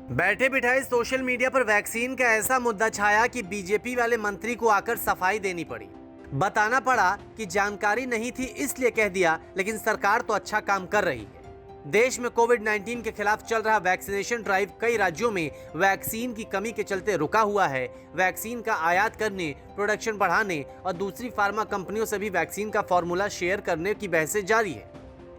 बैठे बिठाए social media पर वैक्सीन का ऐसा मुद्दा छाया कि बीजेपी वाले मंत्री को आकर सफाई देनी पड़ी। बताना पड़ा कि जानकारी नहीं थी इसलिए कह दिया, लेकिन सरकार तो अच्छा काम कर रही है। देश में कोविड-19 के खिलाफ चल रहा वैक्सीनेशन ड्राइव कई राज्यों में वैक्सीन की कमी के चलते रुका हुआ है। वैक्सीन का आयात करने, प्रोडक्शन बढ़ाने और दूसरी फार्मा कंपनियों से भी वैक्सीन का फॉर्मूला शेयर करने की बहसें जारी है।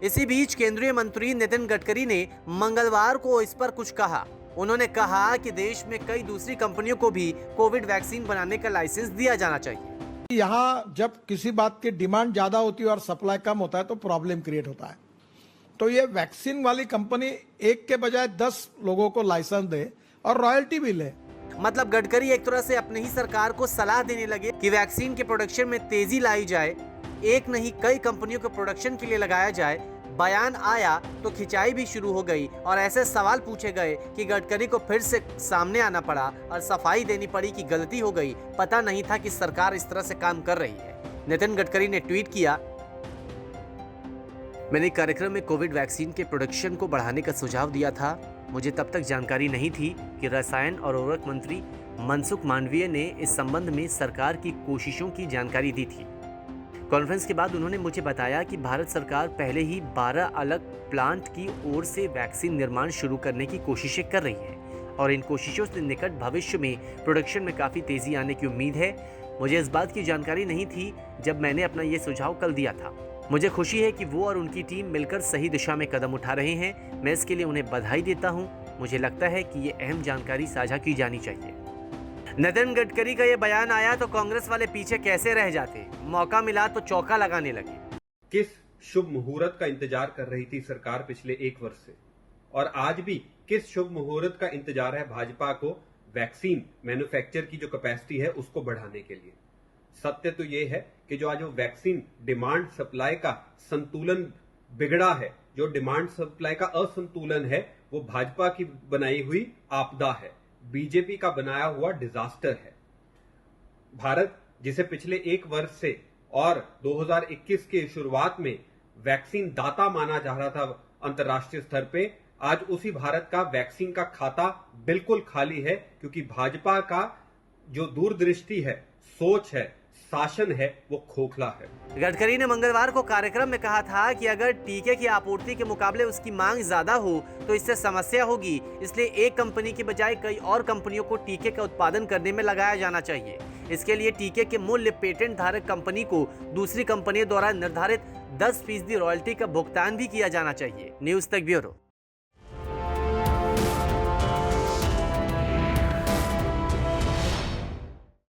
इसी बीच केंद्रीय मंत्री नितिन गडकरी ने मंगलवार को इस पर कुछ कहा। उन्होंने कहा कि देश में कई दूसरी कंपनियों को भी कोविड वैक्सीन बनाने का लाइसेंस दिया जाना चाहिए। यहाँ जब किसी बात की डिमांड ज्यादा होती है और सप्लाई कम होता है तो प्रॉब्लम क्रिएट होता है। तो ये वैक्सीन वाली कंपनी एक के बजाय 10 लोगों को लाइसेंस दे और रॉयल्टी भी ले। मतलब गडकरी एक तरह से अपनी ही सरकार को सलाह देने लगे कि वैक्सीन के प्रोडक्शन में तेजी लाई जाए, एक नहीं कई कंपनियों को प्रोडक्शन के लिए लगाया जाए। बयान आया तो खिंचाई भी शुरू हो गई और ऐसे सवाल पूछे गए कि गडकरी को फिर से सामने आना पड़ा और सफाई देनी पड़ी कि गलती हो गई, पता नहीं था कि सरकार इस तरह से काम कर रही है। नितिन गडकरी ने ट्वीट किया, मैंने कार्यक्रम में कोविड वैक्सीन के प्रोडक्शन को बढ़ाने का सुझाव दिया था। मुझे तब तक जानकारी नहीं थी कि रसायन और उर्वरक मंत्री मनसुख मांडविया ने इस संबंध में सरकार की कोशिशों की जानकारी दी थी। कॉन्फ्रेंस के बाद उन्होंने मुझे बताया कि भारत सरकार पहले ही 12 अलग प्लांट की ओर से वैक्सीन निर्माण शुरू करने की कोशिशें कर रही है और इन कोशिशों से निकट भविष्य में प्रोडक्शन में काफ़ी तेज़ी आने की उम्मीद है। मुझे इस बात की जानकारी नहीं थी जब मैंने अपना ये सुझाव कल दिया था। मुझे खुशी है कि वो और उनकी टीम मिलकर सही दिशा में कदम उठा रहे हैं। मैं इसके लिए उन्हें बधाई देता हूँ। मुझे लगता है कि ये अहम जानकारी साझा की जानी चाहिए। नितिन गडकरी का ये बयान आया तो कांग्रेस वाले पीछे कैसे रह जाते, मौका मिला तो चौका लगाने लगे। किस शुभ मुहूर्त का इंतजार कर रही थी सरकार पिछले 1 वर्ष से, और आज भी किस शुभ मुहूर्त का इंतजार है भाजपा को वैक्सीन मैन्युफैक्चर की जो कैपेसिटी है उसको बढ़ाने के लिए। सत्य तो ये है कि जो आज वो वैक्सीन डिमांड सप्लाई का संतुलन बिगड़ा है, जो डिमांड सप्लाई का असंतुलन है, वो भाजपा की बनाई हुई आपदा है, बीजेपी का बनाया हुआ डिजास्टर है। भारत जिसे पिछले 1 वर्ष से और 2021 के शुरुआत में वैक्सीन दाता माना जा रहा था अंतर्राष्ट्रीय स्तर पे, आज उसी भारत का वैक्सीन का खाता बिल्कुल खाली है, क्योंकि भाजपा का जो दूरदृष्टि है, सोच है, शासन है, वो खोखला है। गडकरी ने मंगलवार को कार्यक्रम में कहा था कि अगर टीके की आपूर्ति के मुकाबले उसकी मांग ज्यादा हो तो इससे समस्या होगी, इसलिए एक कंपनी के बजाय कई और कंपनियों को टीके का उत्पादन करने में लगाया जाना चाहिए। इसके लिए टीके के मूल्य पेटेंट धारक कंपनी को दूसरी कंपनियों द्वारा निर्धारित 10% रॉयल्टी का भुगतान भी किया जाना चाहिए। न्यूज तक ब्यूरो।